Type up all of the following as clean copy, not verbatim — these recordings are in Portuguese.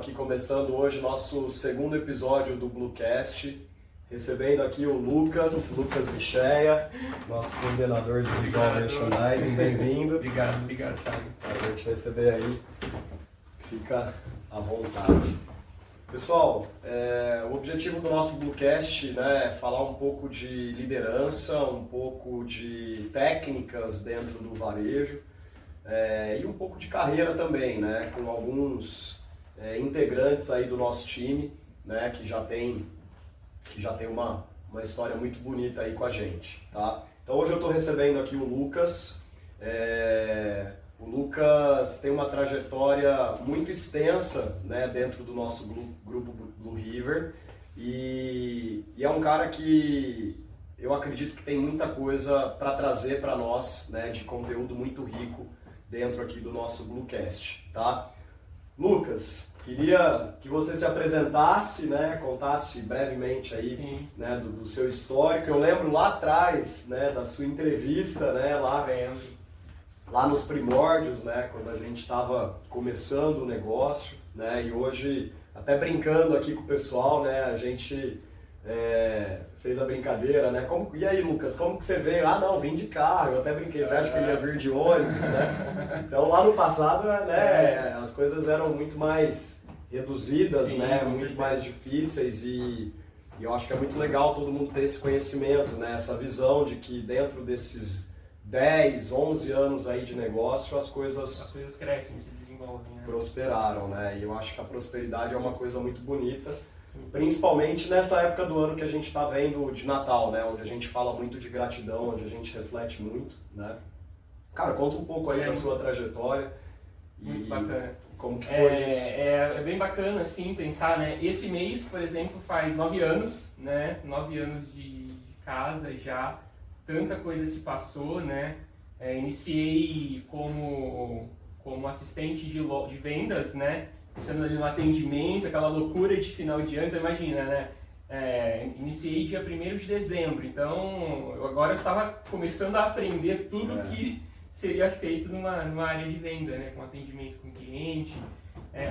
aqui começando hoje nosso segundo episódio do Bluecast, recebendo aqui o Lucas Micheia, nosso coordenador de visual merchandising. Bem-vindo. Obrigado, Thiago. Prazer te receber aí. Fica à vontade. Pessoal, o objetivo do nosso Bluecast, né, é falar um pouco de liderança, um pouco de técnicas dentro do varejo e um pouco de carreira também, né, com alguns integrantes aí do nosso time, né, que já tem uma história muito bonita aí com a gente, tá? Então hoje eu estou recebendo aqui o Lucas. O Lucas tem uma trajetória muito extensa, né, dentro do nosso grupo Blue River e é um cara que eu acredito que tem muita coisa para trazer para nós, né, de conteúdo muito rico dentro aqui do nosso Bluecast, tá? Lucas, queria que você se apresentasse, né, contasse brevemente aí, né, do seu histórico. Eu lembro lá atrás, né, da sua entrevista, né, lá nos primórdios, né, quando a gente estava começando o negócio, né, e hoje, até brincando aqui com o pessoal, né, a gente fez a brincadeira, né, e aí, Lucas, como que você veio? Ah, não, vim de carro, eu até brinquei, você acha que ele ia vir de ônibus, né? Então, lá no passado, né, as coisas eram muito mais reduzidas, né, muito mais difíceis e eu acho que é muito legal todo mundo ter esse conhecimento, né, essa visão de que dentro desses 10, 11 anos aí de negócio, as coisas crescem, se desenvolvem, né? Prosperaram, né? E eu acho que a prosperidade é uma coisa muito bonita, principalmente nessa época do ano que a gente está vendo de Natal, né? Onde a gente fala muito de gratidão, onde a gente reflete muito, né? Cara, conta um pouco aí da sua trajetória. Muito bacana. Como que foi isso? É bem bacana, assim, pensar, né? Esse mês, por exemplo, faz 9 anos, né? 9 anos de casa já. Tanta coisa se passou, né? Iniciei como assistente de vendas, né? Sendo ali no atendimento, aquela loucura de final de ano, então imagina, né? Iniciei dia 1º de dezembro, então eu agora estava começando a aprender tudo que seria feito numa área de venda, né? Com atendimento com cliente.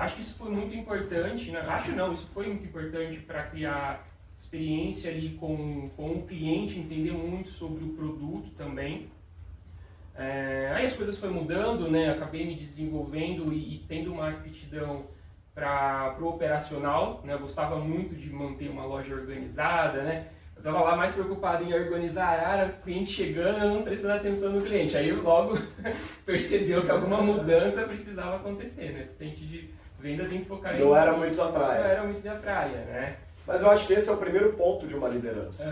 Acho que isso foi muito importante, né? Isso foi muito importante para criar experiência ali com o cliente, entender muito sobre o produto também. Aí as coisas foram mudando, né? Acabei me desenvolvendo e tendo uma aptidão para o operacional, né? Eu gostava muito de manter uma loja organizada, né? Eu estava lá mais preocupado em organizar a área, o cliente chegando, eu não prestando atenção no cliente. Aí eu logo percebeu que alguma mudança precisava acontecer, né? Assistente de venda tem que focar em... Não era muito sua praia. Não era muito minha praia, né? Mas eu acho que esse é o primeiro ponto de uma liderança.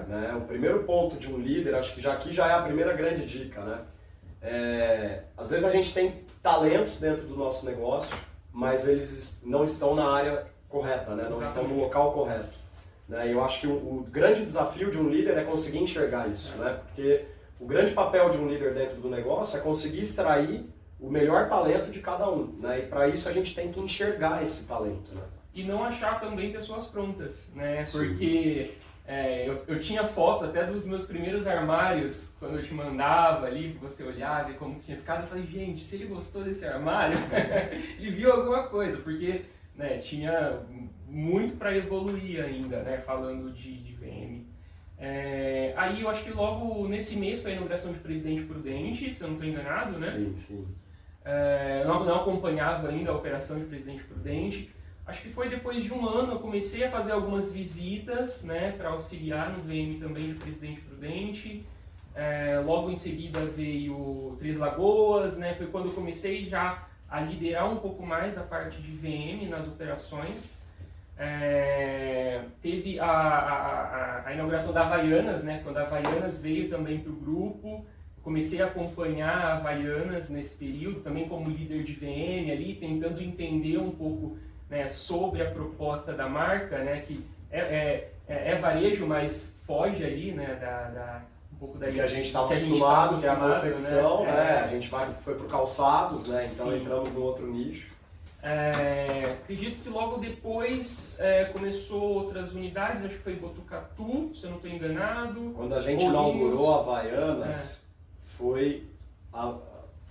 Né? O primeiro ponto de um líder, acho que aqui já é a primeira grande dica, né? Às vezes a gente tem talentos dentro do nosso negócio, mas eles não estão na área correta, né? Não estão no local correto. Né? E eu acho que o grande desafio de um líder é conseguir enxergar isso, né? Porque o grande papel de um líder dentro do negócio é conseguir extrair o melhor talento de cada um, né? E para isso a gente tem que enxergar esse talento, né? E não achar também pessoas prontas, né? Porque eu tinha foto até dos meus primeiros armários, quando eu te mandava ali, você olhava e como tinha ficado, eu falei, gente, se ele gostou desse armário, ele viu alguma coisa, porque, né, tinha muito para evoluir ainda, né, falando de VM. Aí eu acho que logo nesse mês foi a inauguração de Presidente Prudente, se eu não estou enganado, né? Sim. Não acompanhava ainda a operação de Presidente Prudente. Acho que foi depois de um ano, eu comecei a fazer algumas visitas, né, para auxiliar no VM também de Presidente Prudente. Logo em seguida veio Três Lagoas, né, foi quando eu comecei já a liderar um pouco mais a parte de VM nas operações. Teve a inauguração da Havaianas, né, quando a Havaianas veio também para o grupo. Comecei a acompanhar a Havaianas nesse período, também como líder de VM ali, tentando entender um pouco, né, sobre a proposta da marca, né, que é varejo, mas foge ali, né, um pouco da que a gente estava acostumado, que é a confecção, né? A gente foi para calçados, né? Então entramos no outro nicho. Acredito que logo depois começou outras unidades, acho que foi Botucatu, se eu não estou enganado. Quando a gente inaugurou a Havaianas, foi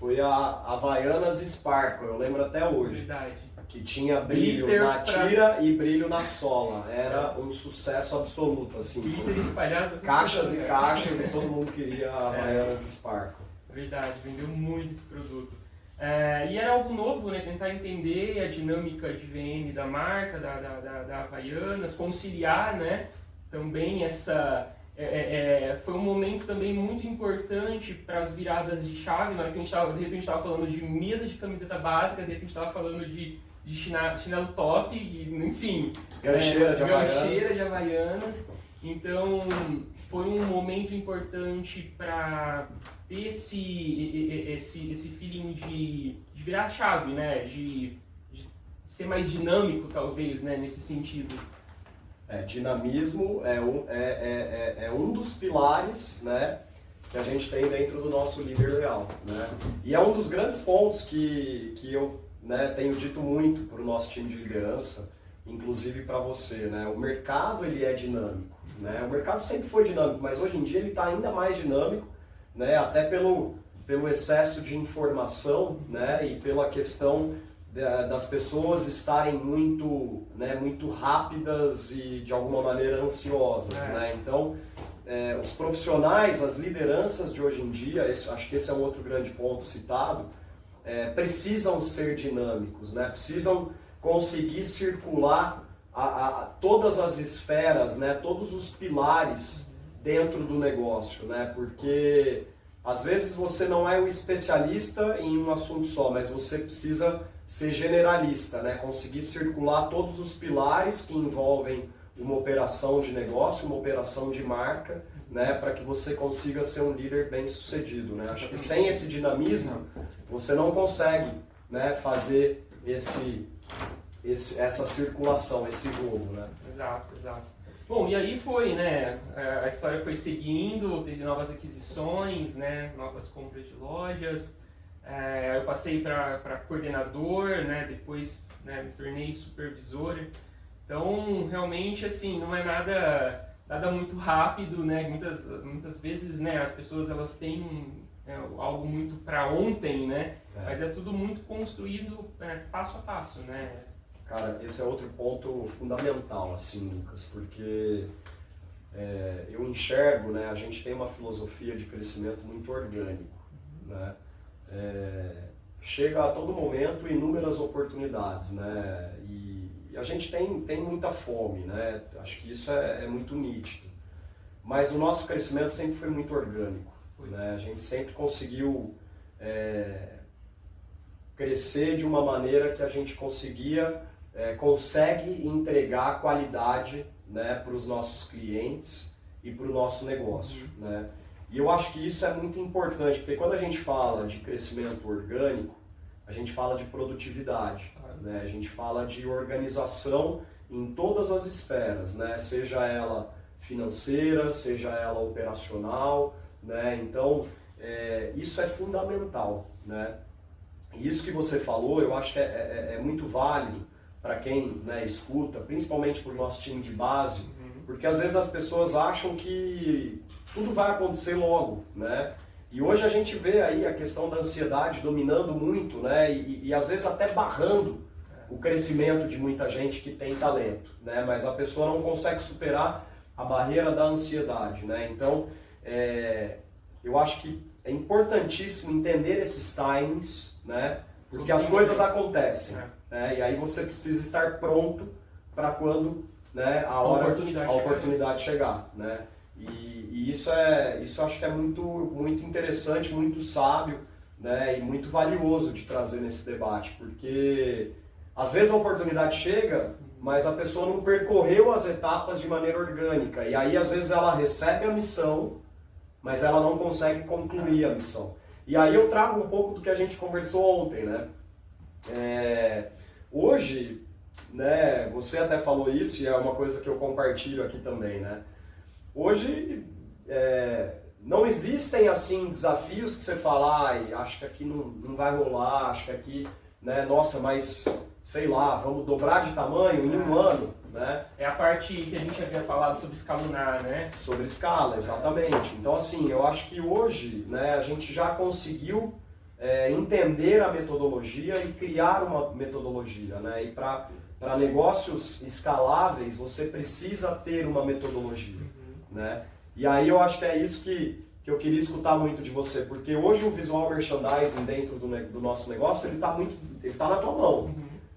foi a Havaianas Sparkle, eu lembro até hoje. Verdade. Que tinha brilho Glitter na tira e brilho na sola. Era um sucesso absoluto, assim. Glitter espalhado. Caixas e caixas e todo mundo queria a Havaianas Sparkle. Verdade, vendeu muito esse produto. E era algo novo, né? Tentar entender a dinâmica de VM da marca, da Havaianas, conciliar, né? Também essa... foi um momento também muito importante para as viradas de chave, na hora que a gente de repente estava falando de mesa de camiseta básica, de repente estava falando de chinelo top, enfim, Gancheira de Havaianas. Então foi um momento importante para ter esse feeling de virar a chave, né? De ser mais dinâmico, talvez, né? Nesse sentido. Dinamismo é um dos pilares, né, que a gente tem dentro do nosso líder leal, né? E é um dos grandes pontos que eu, né, tenho dito muito para o nosso time de liderança, inclusive para você, né? O mercado ele é dinâmico, né? O mercado sempre foi dinâmico, mas hoje em dia ele está ainda mais dinâmico, né? Até pelo excesso de informação, né? E pela questão das pessoas estarem muito, né, muito rápidas e de alguma maneira ansiosas, né? Então, os profissionais, as lideranças de hoje em dia, acho que esse é um outro grande ponto citado, precisam ser dinâmicos, né? Precisam conseguir circular todas as esferas, né? Todos os pilares dentro do negócio, né? Porque às vezes você não é o especialista em um assunto só, mas você precisa ser generalista, né? Conseguir circular todos os pilares que envolvem uma operação de negócio, uma operação de marca, né? Para que você consiga ser um líder bem sucedido, né? Acho que sem esse dinamismo você não consegue, né, fazer essa circulação, esse jogo, né? Exato. Bom, e aí foi, né? A história foi seguindo, teve novas aquisições, né? Novas compras de lojas. Eu passei para coordenador, né? Depois, né, me tornei supervisor. Então, realmente, assim, não é nada muito rápido, né? Muitas vezes, né, as pessoas elas têm algo muito para ontem, né? Mas é tudo muito construído passo a passo, né? Cara, esse é outro ponto fundamental, assim, Lucas, porque eu enxergo, né? A gente tem uma filosofia de crescimento muito orgânico, né? Chega a todo momento inúmeras oportunidades, né? E a gente tem muita fome, né? Acho que isso é muito nítido. Mas o nosso crescimento sempre foi muito orgânico, né? A gente sempre conseguiu crescer de uma maneira que a gente consegue entregar qualidade, né, para os nossos clientes e para o nosso negócio, né? E eu acho que isso é muito importante, porque quando a gente fala de crescimento orgânico, a gente fala de produtividade, né? A gente fala de organização em todas as esferas, né? Seja ela financeira, seja ela operacional, né? Então, isso é fundamental, né? E isso que você falou, eu acho que é muito válido para quem, né, escuta, principalmente para o nosso time de base, porque às vezes as pessoas acham que tudo vai acontecer logo, né? E hoje a gente vê aí a questão da ansiedade dominando muito, né? E às vezes até barrando o crescimento de muita gente que tem talento, né? Mas a pessoa não consegue superar a barreira da ansiedade, né? Então, eu acho que é importantíssimo entender esses timings, né? Porque as coisas acontecem, né? E aí você precisa estar pronto para quando, né, a oportunidade chegar, né? E isso acho que é muito interessante, muito sábio, né? E muito valioso de trazer nesse debate, porque às vezes a oportunidade chega, mas a pessoa não percorreu as etapas de maneira orgânica, e aí às vezes ela recebe a missão, mas ela não consegue concluir a missão. E aí eu trago um pouco do que a gente conversou ontem, né? Hoje, né, você até falou isso e é uma coisa que eu compartilho aqui também, né? Hoje não existem assim desafios que você fala, acho que aqui não vai rolar, acho que aqui, né, nossa, mas sei lá, vamos dobrar de tamanho em um ano, né? É a parte que a gente havia falado sobre escalonar, né? Sobre escala, exatamente. Então assim, eu acho que hoje, né, a gente já conseguiu entender a metodologia e criar uma metodologia, né? E para negócios escaláveis, você precisa ter uma metodologia, né? E aí eu acho que é isso que eu queria escutar muito de você, porque hoje o visual merchandising dentro do nosso negócio, ele tá na tua mão,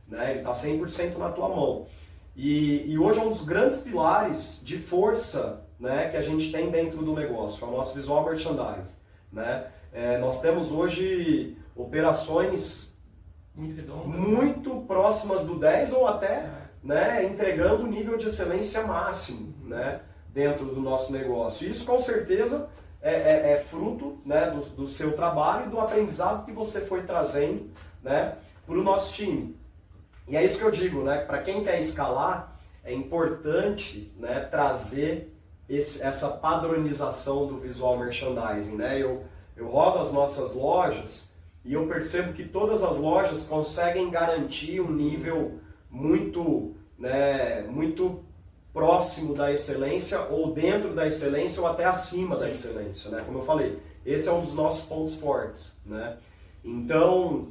né? Ele está 100% na tua mão. E hoje é um dos grandes pilares de força, né, que a gente tem dentro do negócio, é o nosso visual merchandising, né? Nós temos hoje operações muito próximas do 10 ou até, né, entregando o nível de excelência máximo, né, dentro do nosso negócio. Isso com certeza é fruto, né, do seu trabalho e do aprendizado que você foi trazendo, né, para o nosso time. E é isso que eu digo, né, para quem quer escalar, é importante, né, trazer essa padronização do visual merchandising, né? Eu rodo as nossas lojas e eu percebo que todas as lojas conseguem garantir um nível muito, né, muito próximo da excelência ou dentro da excelência ou até acima da excelência, né? Como eu falei, esse é um dos nossos pontos fortes, né? Então,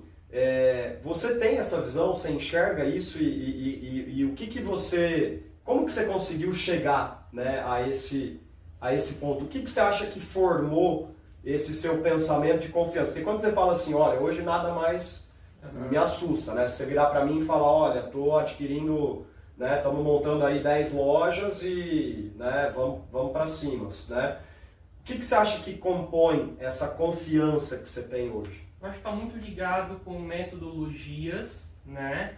você tem essa visão, você enxerga isso e o que você... Como que você conseguiu chegar, né, a esse ponto? O que você acha que formou esse seu pensamento de confiança? Porque quando você fala assim, olha, hoje nada mais me assusta, né? Se você virar para mim e falar, olha, estou adquirindo, né, estamos montando aí 10 lojas e, né, vamos para cima, né? O que você acha que compõe essa confiança que você tem hoje? Eu acho que está muito ligado com metodologias, né,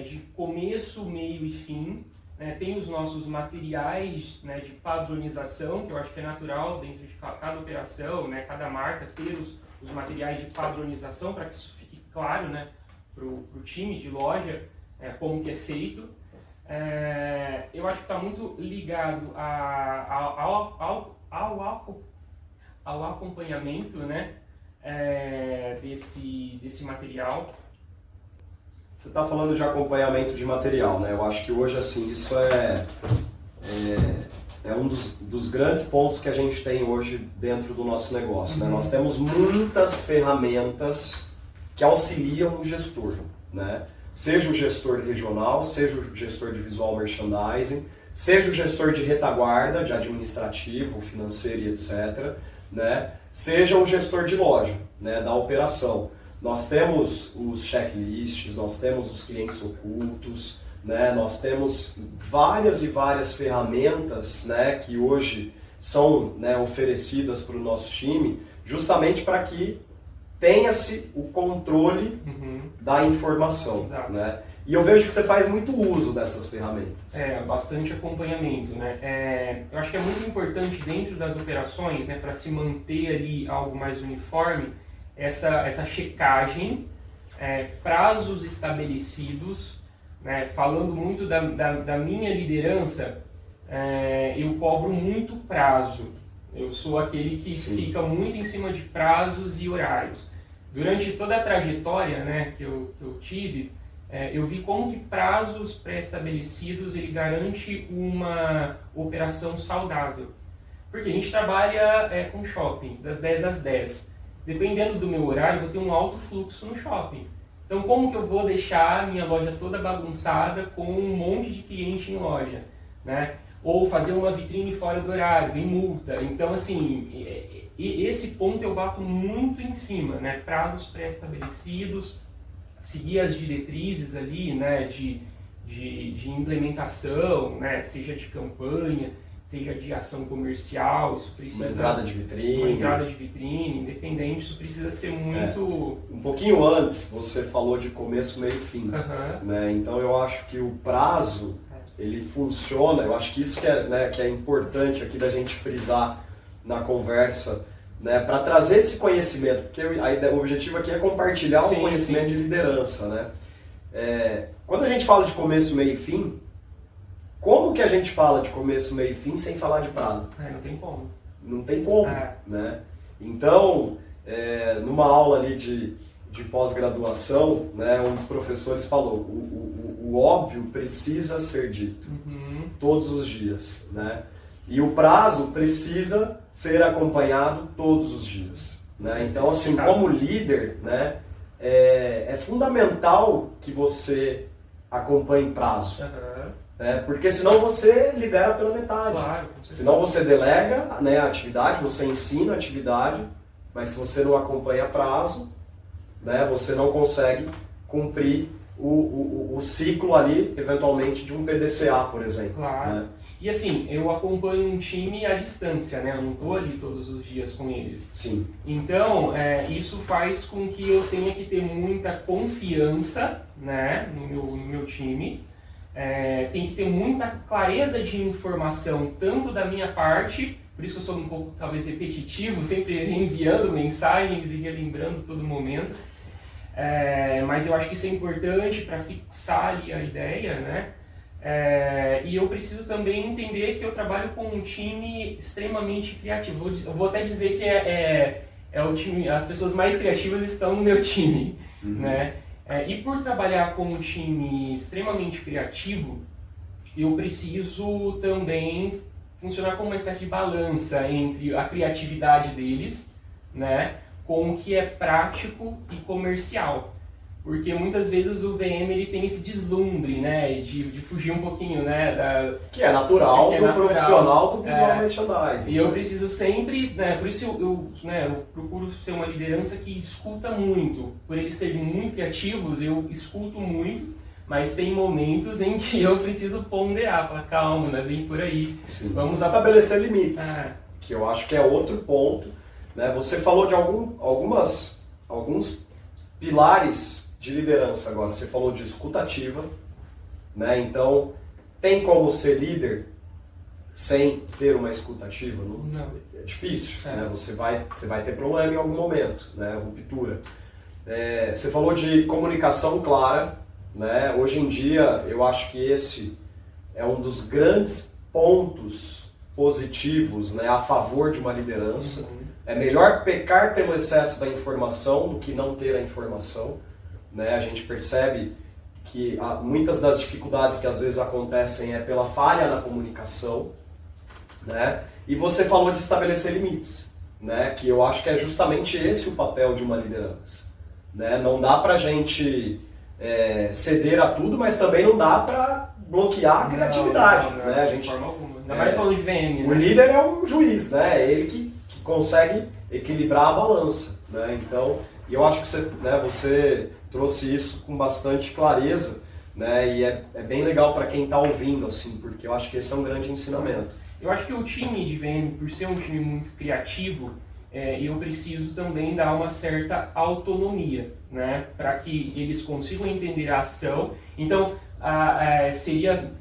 de começo, meio e fim. Tem os nossos materiais, né, de padronização, que eu acho que é natural dentro de cada operação, né, cada marca ter os materiais de padronização para que isso fique claro, né, para o time de loja como que é feito. Eu acho que está muito ligado ao acompanhamento, né, desse material. Você está falando de acompanhamento de material, né? Eu acho que hoje, assim, isso é um dos grandes pontos que a gente tem hoje dentro do nosso negócio, né? Nós temos muitas ferramentas que auxiliam o gestor, né? Seja o gestor regional, seja o gestor de visual merchandising, seja o gestor de retaguarda, de administrativo, financeiro e etc., né? Seja o gestor de loja, né, da operação. Nós temos os checklists, nós temos os clientes ocultos, né? Nós temos várias e várias ferramentas, né, que hoje são, né, oferecidas para o nosso time, justamente para que tenha-se o controle da informação. Né? E eu vejo que você faz muito uso dessas ferramentas. Bastante acompanhamento, né? Eu acho que é muito importante dentro das operações, né, para se manter ali algo mais uniforme, essa checagem, prazos estabelecidos, né? Falando muito da minha liderança, eu cobro muito prazo. Eu sou aquele que fica muito em cima de prazos e horários. Durante toda a trajetória, né, que eu tive, eu vi como que prazos pré-estabelecidos ele garante uma operação saudável. Porque a gente trabalha com shopping, das 10 às 10. Dependendo do meu horário, eu vou ter um alto fluxo no shopping. Então, como que eu vou deixar a minha loja toda bagunçada com um monte de cliente em loja, né? Ou fazer uma vitrine fora do horário, vem multa. Então, assim, esse ponto eu bato muito em cima, né? Prazos pré-estabelecidos, seguir as diretrizes ali, né? De implementação, né? Seja de campanha, seja de ação comercial, isso precisa... Uma entrada de vitrine. Uma entrada de vitrine, independente, isso precisa ser muito... Um pouquinho antes, você falou de começo, meio e fim. Né? Então, eu acho que o prazo, ele funciona, eu acho que isso que é importante aqui da gente frisar na conversa, né? Para trazer esse conhecimento, porque o objetivo aqui é compartilhar o conhecimento de liderança. Né? Quando a gente fala de começo, meio e fim, como que a gente fala de começo, meio e fim sem falar de prazo? Não tem como. Não tem como, né? Então, numa aula ali de pós-graduação, né, um dos professores falou, o óbvio precisa ser dito todos os dias, né? E o prazo precisa ser acompanhado todos os dias, né? Então, assim, como líder, né, é fundamental que você acompanhe prazo. Né? Porque senão você lidera pela metade. Claro, senão você delega, né, a atividade, você ensina a atividade, mas se você não acompanha prazo, né, você não consegue cumprir o ciclo ali, eventualmente, de um PDCA, por exemplo. Claro. Né? E assim, eu acompanho um time à distância, né? Eu não estou ali todos os dias com eles. Sim. Então, isso faz com que eu tenha que ter muita confiança, né, no meu time. Tem que ter muita clareza de informação, tanto da minha parte, por isso que eu sou um pouco, talvez, repetitivo, sempre reenviando mensagens e relembrando todo momento. Mas eu acho que isso é importante para fixar ali a ideia, né? E eu preciso também entender que eu trabalho com um time extremamente criativo. Eu vou até dizer que é o time, as pessoas mais criativas estão no meu time, né? E por trabalhar com um time extremamente criativo, eu preciso também funcionar como uma espécie de balança entre a criatividade deles, né, com o que é prático e comercial. Porque muitas vezes o VM ele tem esse deslumbre, né, de fugir um pouquinho, né, que é natural do profissional do visual merchandising. E eu preciso sempre, né, por isso eu procuro ser uma liderança que escuta muito. Por eles serem muito criativos, eu escuto muito, mas tem momentos em que eu preciso ponderar, falar, calma, não é bem por aí. Sim. Vamos estabelecer limites, que eu acho que é outro ponto. Né? Você falou de alguns pilares de liderança agora. Você falou de escuta ativa, né? Então, tem como ser líder sem ter uma escuta ativa? Não. É difícil, né? Você vai ter problema em algum momento, né? Ruptura. Você falou de comunicação clara, né? Hoje em dia, eu acho que esse é um dos grandes pontos positivos, né, a favor de uma liderança. É melhor pecar pelo excesso da informação do que não ter a informação. Né? A gente percebe que muitas das dificuldades que às vezes acontecem é pela falha na comunicação. Né? E você falou de estabelecer limites, né? Que eu acho que é justamente esse o papel de uma liderança. Né? Não dá pra gente ceder a tudo, mas também não dá pra bloquear a criatividade. Não, né? A gente, de forma alguma. Ainda mais falando de VM. O líder é um juiz, né? Ele que consegue equilibrar a balança. Né? Então, eu acho que você trouxe isso com bastante clareza, né? E é bem legal para quem está ouvindo, assim, porque eu acho que esse é um grande ensinamento. Eu acho que o time de VM, por ser um time muito criativo, eu preciso também dar uma certa autonomia, né? Para que eles consigam entender a ação. Então,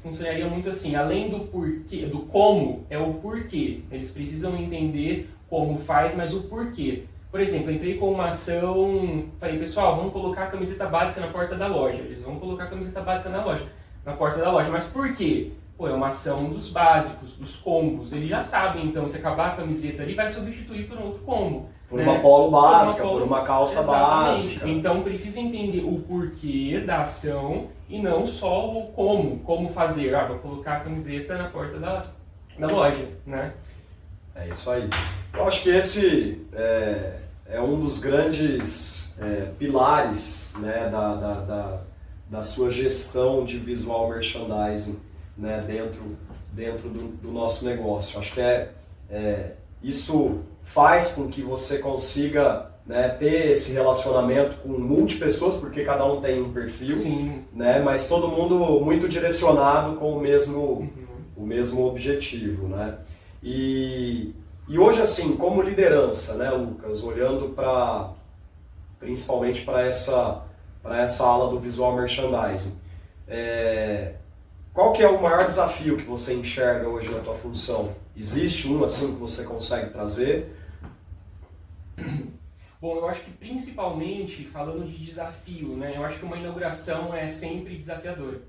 funcionaria muito assim, além do porquê, do como, é o porquê. Eles precisam entender como faz, mas o porquê. Por exemplo, entrei com uma ação, falei, pessoal, vamos colocar a camiseta básica na porta da loja. Eles vão colocar a camiseta básica na porta da loja. Mas por quê? Pô, é uma ação dos básicos, dos combos. Eles já sabem, então, se acabar a camiseta ali, vai substituir por um outro combo. Por uma polo básica, por uma calça básica. Então, precisa entender o porquê da ação e não só o como fazer. Vou colocar a camiseta na porta da loja, né? É isso aí. Eu acho que esse é um dos grandes pilares, né, da sua gestão de visual merchandising, né, dentro do nosso negócio. Acho que isso faz com que você consiga, né, ter esse relacionamento com multipessoas, porque cada um tem um perfil, né, mas todo mundo muito direcionado com o mesmo objetivo. Né? E hoje, assim, como liderança, né, Lucas, olhando principalmente para essa ala do visual merchandising, qual que é o maior desafio que você enxerga hoje na tua função? Existe um assim que você consegue trazer? Bom, eu acho que principalmente, falando de desafio, né, eu acho que uma inauguração é sempre desafiadora.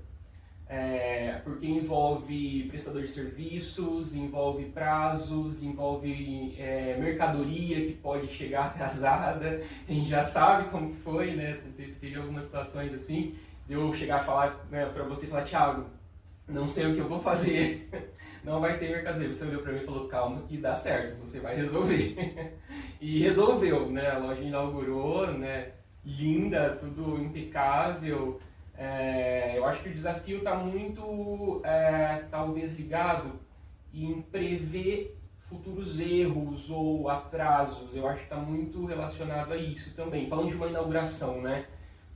Porque envolve prestador de serviços, envolve prazos, envolve mercadoria que pode chegar atrasada. A gente já sabe como que foi, né? Teve algumas situações assim, de eu chegar a falar, né, para você falar, Thiago, não sei o que eu vou fazer, não vai ter mercadoria. Você olhou para mim e falou, calma que dá certo, você vai resolver. E resolveu, né? A loja inaugurou, né? Linda, tudo impecável. Eu acho que o desafio está muito, talvez, ligado em prever futuros erros ou atrasos. Eu acho que está muito relacionado a isso também. Falando de uma inauguração, né?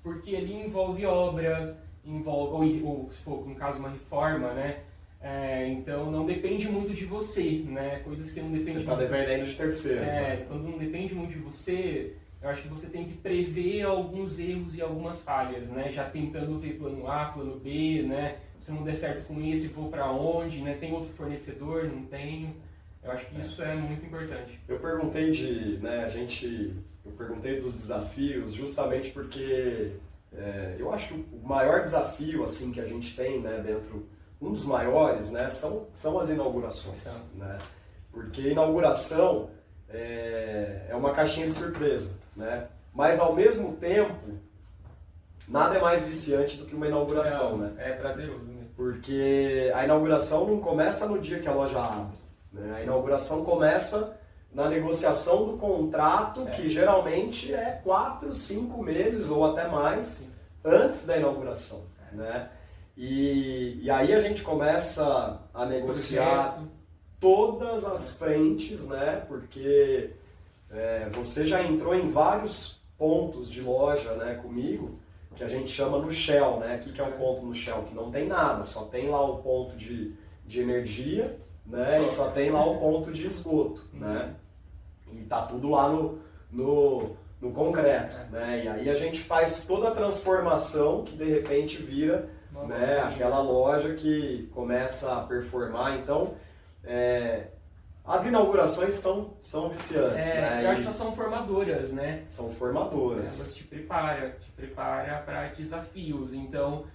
Porque ali envolve obra, ou se for, no caso, uma reforma, né? Então não depende muito de você, né? Coisas que não dependem. Você está dependendo de terceiros. Quando não depende muito de você, eu acho que você tem que prever alguns erros e algumas falhas, né? Já tentando ver plano A, plano B, né? Se não der certo com esse, vou para onde, né? Tem outro fornecedor? Não tenho. Eu acho que isso é muito importante. Eu perguntei eu perguntei dos desafios justamente porque eu acho que o maior desafio assim que a gente tem, né, um dos maiores, né, são as inaugurações, né? Porque inauguração é uma caixinha de surpresa, né? Mas ao mesmo tempo nada é mais viciante do que uma inauguração, né? É prazeroso, né? Porque a inauguração não começa no dia que a loja abre, né? A inauguração começa na negociação do contrato, que geralmente é 4, 5 meses ou até mais antes da inauguração, né? E aí a gente começa a negociar todas as frentes, né? Porque você já entrou em vários pontos de loja, né, comigo, que a gente chama no shell, né? O que é um ponto no shell? Que não tem nada, só tem lá o ponto de energia, né? E só tem lá o ponto de esgoto, né? E tá tudo lá no concreto, né? E aí a gente faz toda a transformação que de repente vira, né, aquela loja que começa a performar. Então, as inaugurações são viciantes, né? Eu acho que elas são formadoras, né? São formadoras. Elas te prepara para desafios. Então,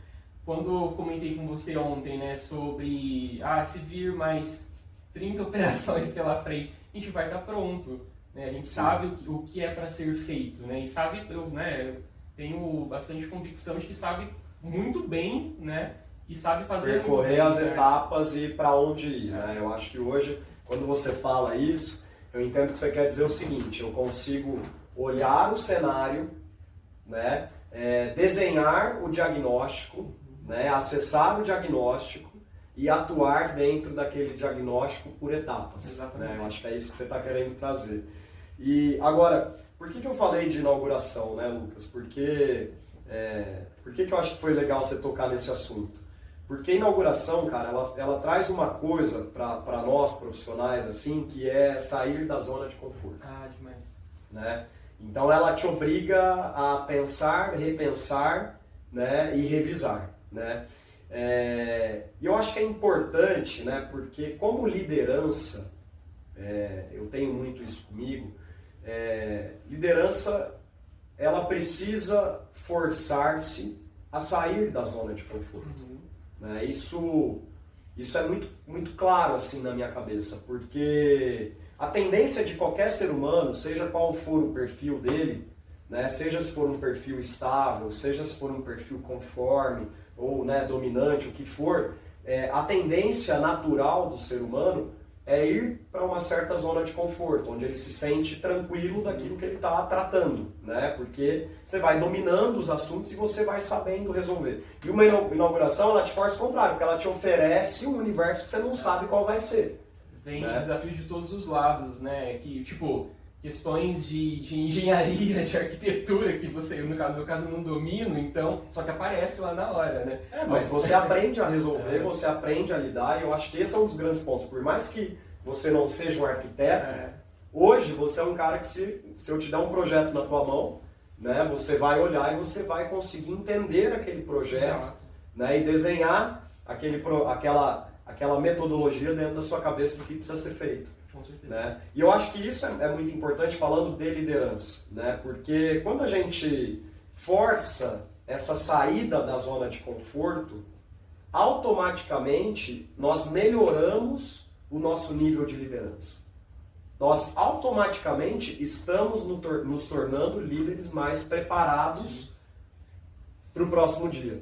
quando eu comentei com você ontem, né, sobre se vir mais 30 operações pela frente, a gente vai estar pronto, né? A gente sabe o que é para ser feito, né? E sabe, eu tenho bastante convicção de que sabe muito bem, né? E sabe fazer percorrer as etapas e para onde ir, né? Eu acho que hoje, quando você fala isso, eu entendo que você quer dizer o seguinte: eu consigo olhar o cenário, né? Desenhar o diagnóstico, né? Acessar o diagnóstico e atuar dentro daquele diagnóstico por etapas. Né? Eu acho que é isso que você está querendo trazer. E agora, por que eu falei de inauguração, né, Lucas? Por que eu acho que foi legal você tocar nesse assunto? Porque a inauguração, cara, ela traz uma coisa para nós profissionais, assim, que é sair da zona de conforto. Demais. Né? Então ela te obriga a pensar, repensar, né, e revisar, né? E eu acho que é importante, né, porque como liderança, eu tenho muito isso comigo, liderança, ela precisa forçar-se a sair da zona de conforto. Né? Isso é muito, muito claro assim na minha cabeça, porque a tendência de qualquer ser humano, seja qual for o perfil dele, né, seja se for um perfil estável, seja se for um perfil conforme, ou, né, dominante, o que for, a tendência natural do ser humano é ir para uma certa zona de conforto, onde ele se sente tranquilo daquilo que ele está tratando, né? Porque você vai dominando os assuntos e você vai sabendo resolver. E uma inauguração, ela te força o contrário, porque ela te oferece um universo que você não sabe qual vai ser. Vem desafios de todos os lados, né? Que, tipo, questões de engenharia, de arquitetura, que você, no meu caso, não domino, então, só que aparece lá na hora, né? Mas você aprende a resolver, você aprende a lidar, e eu acho que esse é um dos grandes pontos. Por mais que você não seja um arquiteto, hoje você é um cara que se eu te der um projeto na tua mão, né, você vai olhar e você vai conseguir entender aquele projeto, né, e desenhar aquela metodologia dentro da sua cabeça do que precisa ser feito. Né? E eu acho que isso é muito importante falando de liderança, né? Porque quando a gente força essa saída da zona de conforto, automaticamente nós melhoramos o nosso nível de liderança. Nós automaticamente estamos nos tornando líderes mais preparados para o próximo dia.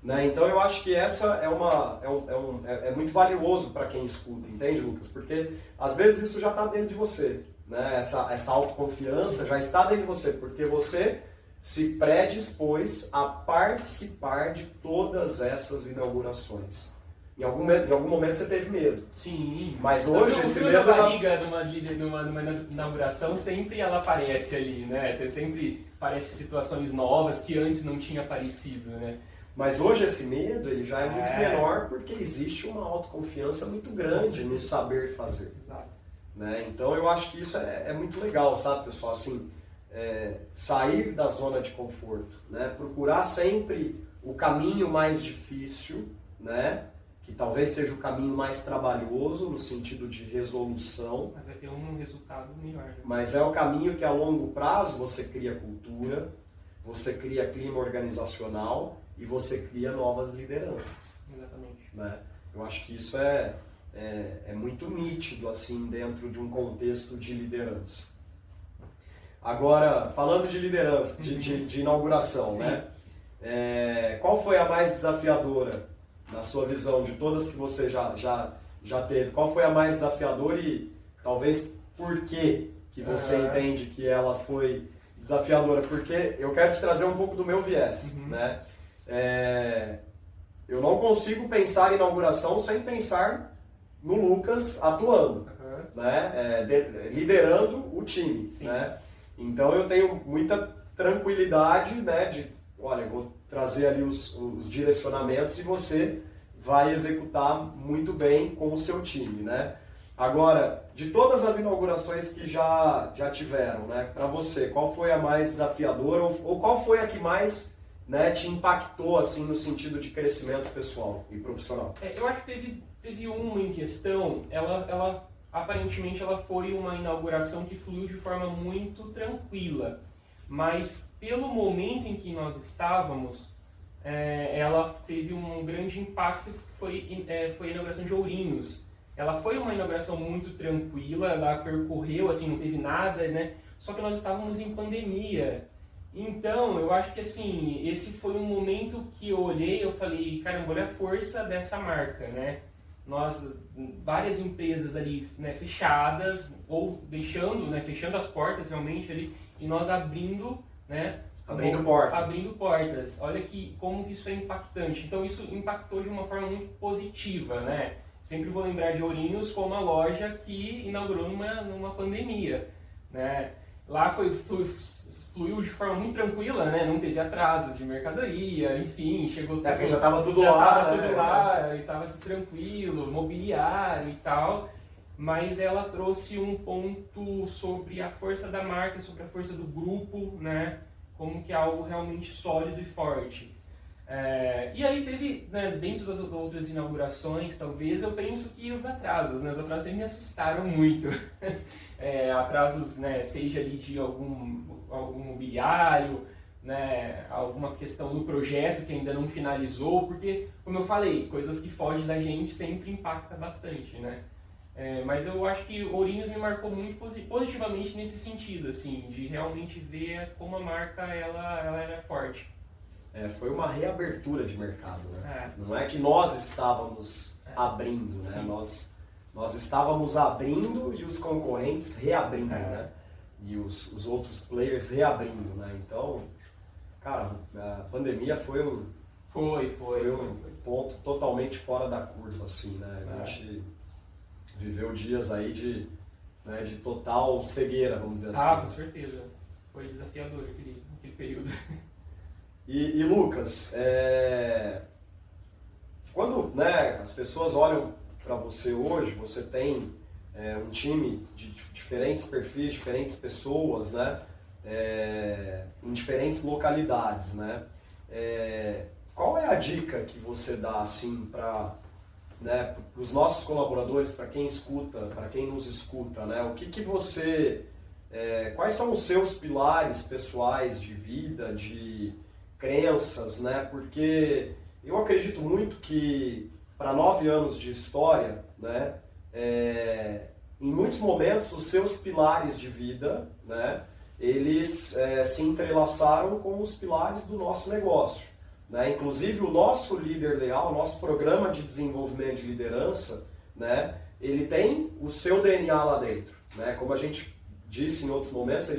Né? Então eu acho que essa é muito valioso para quem escuta, entende, Lucas? Porque às vezes isso já está dentro de você, né? Essa autoconfiança já está dentro de você, porque você se predispôs a participar de todas essas inaugurações. Em algum momento você teve medo. Sim. Mas hoje esse medo... medo... A barriga numa inauguração sempre ela aparece ali, né? Você sempre aparece situações novas que antes não tinha aparecido, né? Mas hoje esse medo ele já é muito menor porque existe uma autoconfiança muito grande no saber fazer. Exato. Né? Então eu acho que isso é muito legal, sabe, pessoal? Assim, sair da zona de conforto, né? Procurar sempre o caminho mais difícil, né? Que talvez seja o caminho mais trabalhoso no sentido de resolução. Mas vai ter um resultado melhor. Né? Mas é o caminho que a longo prazo você cria cultura, você cria clima organizacional e você cria novas lideranças. Exatamente. Né? Eu acho que isso é muito nítido assim dentro de um contexto de liderança. Agora, falando de liderança, de inauguração, Sim. né? Qual foi a mais desafiadora na sua visão de todas que você já teve? Qual foi a mais desafiadora e talvez por que você entende que ela foi desafiadora? Porque eu quero te trazer um pouco do meu viés, né? Eu não consigo pensar em inauguração sem pensar no Lucas atuando, né? Liderando o time, né? Então eu tenho muita tranquilidade, né? De, olha, eu vou trazer ali os direcionamentos e você vai executar muito bem com o seu time, né? Agora, de todas as inaugurações que já tiveram, né? Para você, qual foi a mais desafiadora ou qual foi a que mais, né, te impactou assim no sentido de crescimento pessoal e profissional? Eu acho que teve uma em questão, ela aparentemente ela foi uma inauguração que fluiu de forma muito tranquila, mas pelo momento em que nós estávamos, ela teve um grande impacto, que foi a inauguração de Ourinhos. Ela foi uma inauguração muito tranquila, ela percorreu, assim, não teve nada, né? Só que nós estávamos em pandemia. Então, eu acho que assim, esse foi um momento que eu olhei e eu falei, caramba, olha a força dessa marca, né? Várias empresas ali, né, fechadas, ou fechando as portas realmente ali, e nós abrindo, né? Abrindo portas. Abrindo portas. Olha como que isso é impactante. Então, isso impactou de uma forma muito positiva, né? Sempre vou lembrar de Ourinhos como uma loja que inaugurou numa pandemia, né? Lá fluiu de forma muito tranquila, né? Não teve atrasos de mercadoria, enfim, chegou tudo... já estava tudo já lá, estava tudo lá, e estava tudo tranquilo, mobiliário e tal, mas ela trouxe um ponto sobre a força da marca, sobre a força do grupo, né? Como que é algo realmente sólido e forte. E aí teve, né, dentro das outras inaugurações, talvez, eu penso que os atrasos, né? Os atrasos sempre me assustaram muito. Atrasos, né, seja ali de algum mobiliário, né, alguma questão do projeto que ainda não finalizou, porque, como eu falei, coisas que fogem da gente sempre impacta bastante, né? Mas eu acho que Ourinhos me marcou muito positivamente nesse sentido, assim, de realmente ver como a marca ela era forte. Foi uma reabertura de mercado, né? Não é que nós estávamos abrindo, né? Nós estávamos abrindo e os concorrentes reabrindo, né? E os outros players reabrindo, né? Então, cara, a pandemia foi um ponto totalmente fora da curva, assim, né? A gente viveu dias aí de total cegueira, vamos dizer assim. Com certeza. Foi desafiador aquele período. E Lucas, quando, né, as pessoas olham para você hoje, você tem um time de diferentes perfis, diferentes pessoas, né, em diferentes localidades, né? Qual é a dica que você dá assim para, né, os nossos colaboradores, para quem escuta, para quem nos escuta, né? O que você, quais são os seus pilares pessoais de vida, de crenças, né? Porque eu acredito muito que para 9 anos de história, né, em muitos momentos os seus pilares de vida, né, eles se entrelaçaram com os pilares do nosso negócio. né? Inclusive o nosso líder leal, o nosso programa de desenvolvimento de liderança, né? Ele tem o seu DNA lá dentro, né? Como a gente disse em outros momentos,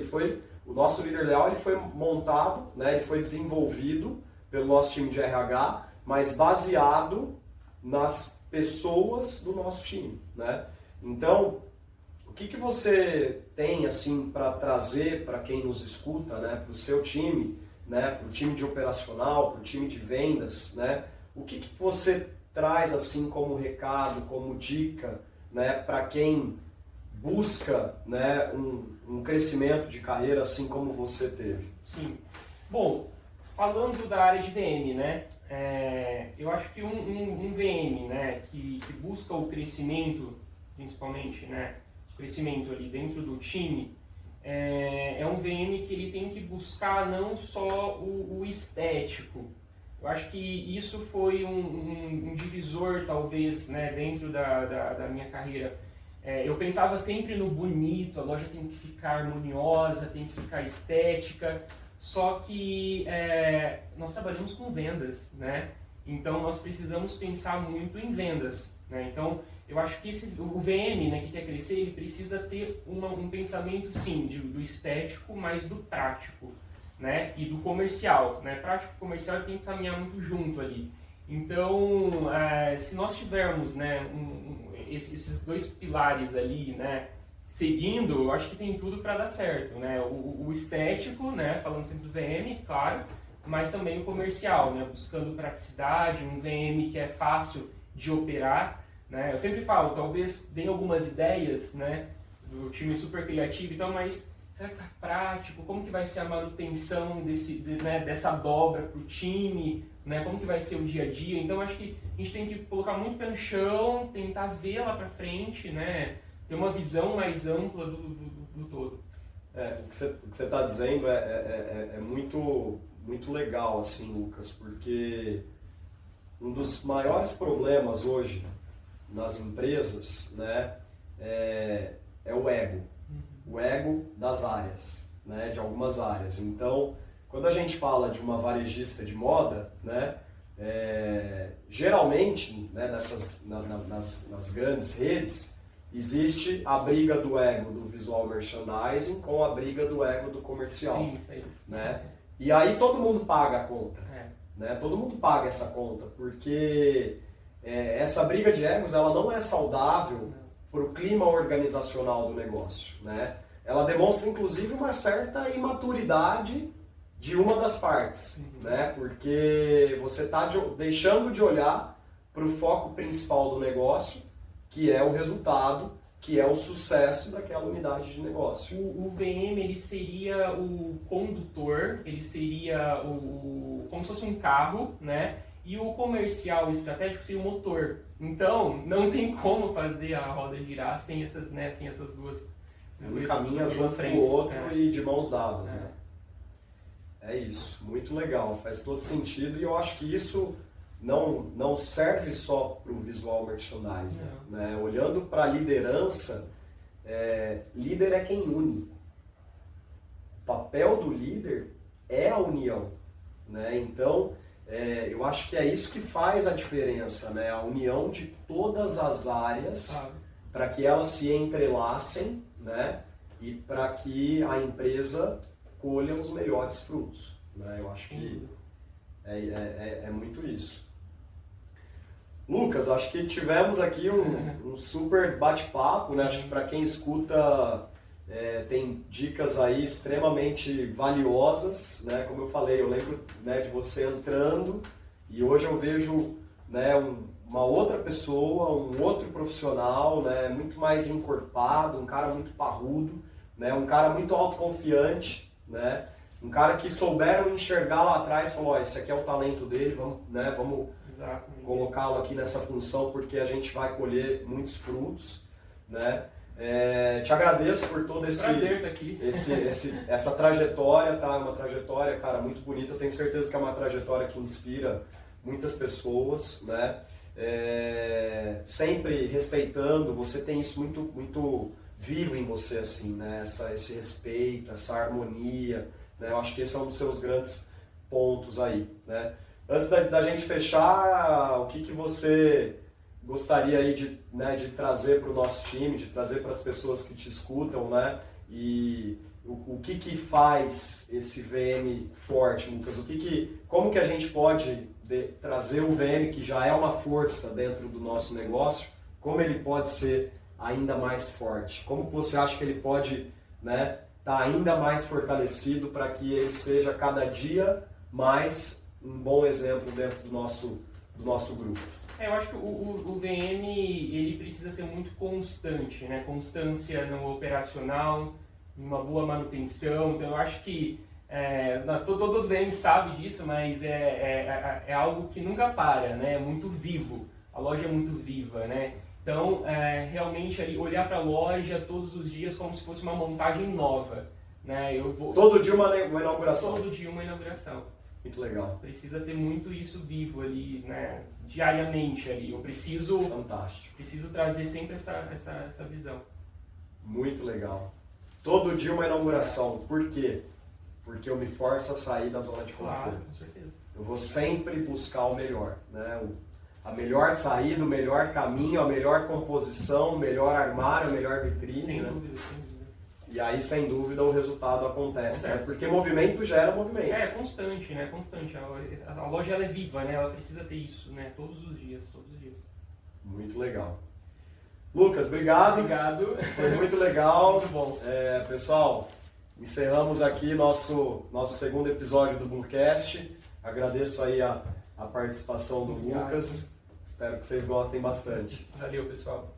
o nosso líder leal ele foi montado, né? Ele foi desenvolvido pelo nosso time de RH, mas baseado nas pessoas do nosso time, né? Então, o que você tem assim para trazer para quem nos escuta, né? Para o seu time, né? Para o time de operacional, para o time de vendas, né? O que você traz assim como recado, como dica, né? Para quem busca, né? Um crescimento de carreira assim como você teve? Sim. Bom, falando da área de VM, né? Eu acho que um VM, né? Que busca o crescimento, principalmente, né? O crescimento ali dentro do time, é um VM que ele tem que buscar não só o estético. Eu acho que isso foi um divisor, talvez, né? Dentro da minha carreira. Eu pensava sempre no bonito, a loja tem que ficar harmoniosa, tem que ficar estética, só que nós trabalhamos com vendas, né? Então nós precisamos pensar muito em vendas, né? Então eu acho que o VM, né, que quer crescer, ele precisa ter um pensamento sim do estético, mas do prático, né? E do comercial, né? Prático e comercial tem que caminhar muito junto ali. Então se nós tivermos, né, esses dois pilares ali, né, seguindo, eu acho que tem tudo para dar certo, né? O estético, né, falando sempre do VM, claro, mas também o comercial, né, buscando praticidade, um VM que é fácil de operar, né? Eu sempre falo, talvez deem algumas ideias, né, do time super criativo e tal, mas será que tá prático? Como que vai ser a manutenção dessa dobra para o time? Né? Como que vai ser o dia a dia? Então acho que a gente tem que colocar muito pé no chão, tentar ver lá para frente, né? Ter uma visão mais ampla do todo. O que você está dizendo é muito, muito legal, assim, Lucas, porque um dos maiores problemas hoje nas empresas, né, é o ego. O ego das áreas, né, de algumas áreas. Então, quando a gente fala de uma varejista de moda, né, geralmente, né, nas grandes redes, existe a briga do ego do visual merchandising com a briga do ego do comercial. Sim, isso aí. Né? E aí todo mundo paga a conta. Né? Todo mundo paga essa conta, porque essa briga de egos ela não é saudável para o clima organizacional do negócio. Né? Ela demonstra, inclusive, uma certa imaturidade de uma das partes, né? Porque você está deixando de olhar para o foco principal do negócio, que é o resultado, que é o sucesso daquela unidade de negócio. O VM ele seria o condutor, ele seria como se fosse um carro, né? E o comercial estratégico seria o motor. Então, não tem como fazer a roda girar sem essas, né, sem essas duas. Um caminha junto com o outro e de mãos dadas, né? É isso, muito legal, faz todo sentido e eu acho que isso não serve só para o visual merchandising. Né? Olhando para a liderança, líder é quem une. O papel do líder é a união. Né? Então, eu acho que é isso que faz a diferença, né? A união de todas as áreas para que elas se entrelacem, né? E para que a empresa colha os melhores frutos. Né? Eu acho que é muito isso. Lucas, acho que tivemos aqui um super bate-papo. Né? Acho que para quem escuta tem dicas aí extremamente valiosas. Né? Como eu falei, eu lembro, né, de você entrando e hoje eu vejo, né, uma outra pessoa, um outro profissional, né, muito mais encorpado, um cara muito parrudo, né, um cara muito autoconfiante, né, um cara que souberam enxergar lá atrás e falou, ó, esse aqui é o talento dele, vamos colocá-lo aqui nessa função porque a gente vai colher muitos frutos, né? Te agradeço por todo prazer estar aqui. essa trajetória, tá? Uma trajetória, cara, muito bonita. Eu tenho certeza que é uma trajetória que inspira muitas pessoas, né? Sempre respeitando, você tem isso muito, muito vivo em você, assim, né? Esse respeito, essa harmonia, né? Eu acho que esse é um dos seus grandes pontos aí, né? Antes da gente fechar, o que você gostaria aí de, né, de trazer para o nosso time, de trazer para as pessoas que te escutam, né? E o que faz esse VM forte, Lucas? Como que a gente pode trazer o VM, que já é uma força dentro do nosso negócio, como ele pode ser ainda mais forte? Como você acha que ele pode, né, estar ainda mais fortalecido para que ele seja cada dia mais um bom exemplo dentro do nosso grupo? Eu acho que o VM ele precisa ser muito constante, né? Constância no operacional, uma boa manutenção. Então eu acho que todo VM sabe disso, mas é algo que nunca para, né? É muito vivo. A loja é muito viva, né? Então realmente ali olhar para a loja todos os dias como se fosse uma montagem nova, né? Todo dia uma inauguração. Todo dia uma inauguração. Muito legal. Precisa ter muito isso vivo ali, né? Diariamente ali. Eu preciso trazer sempre essa visão. Muito legal. Todo dia uma inauguração. Por quê? Porque eu me forço a sair da zona de conforto. Claro, com certeza. Eu vou sempre buscar o melhor, né? A melhor saída, o melhor caminho, a melhor composição, o melhor armário, a melhor vitrine. Sem né? dúvida, sem dúvida. E aí, sem dúvida, o resultado acontece. Né? Porque movimento gera movimento. É constante, né? Constante. A loja ela é viva, né? Ela precisa ter isso, né? Todos os dias, todos os dias. Muito legal. Lucas, obrigado. Obrigado. Foi muito legal. Muito bom. Pessoal, encerramos aqui nosso segundo episódio do Boomcast. Agradeço aí a participação do Obrigado. Lucas. Espero que vocês gostem bastante. Valeu, pessoal.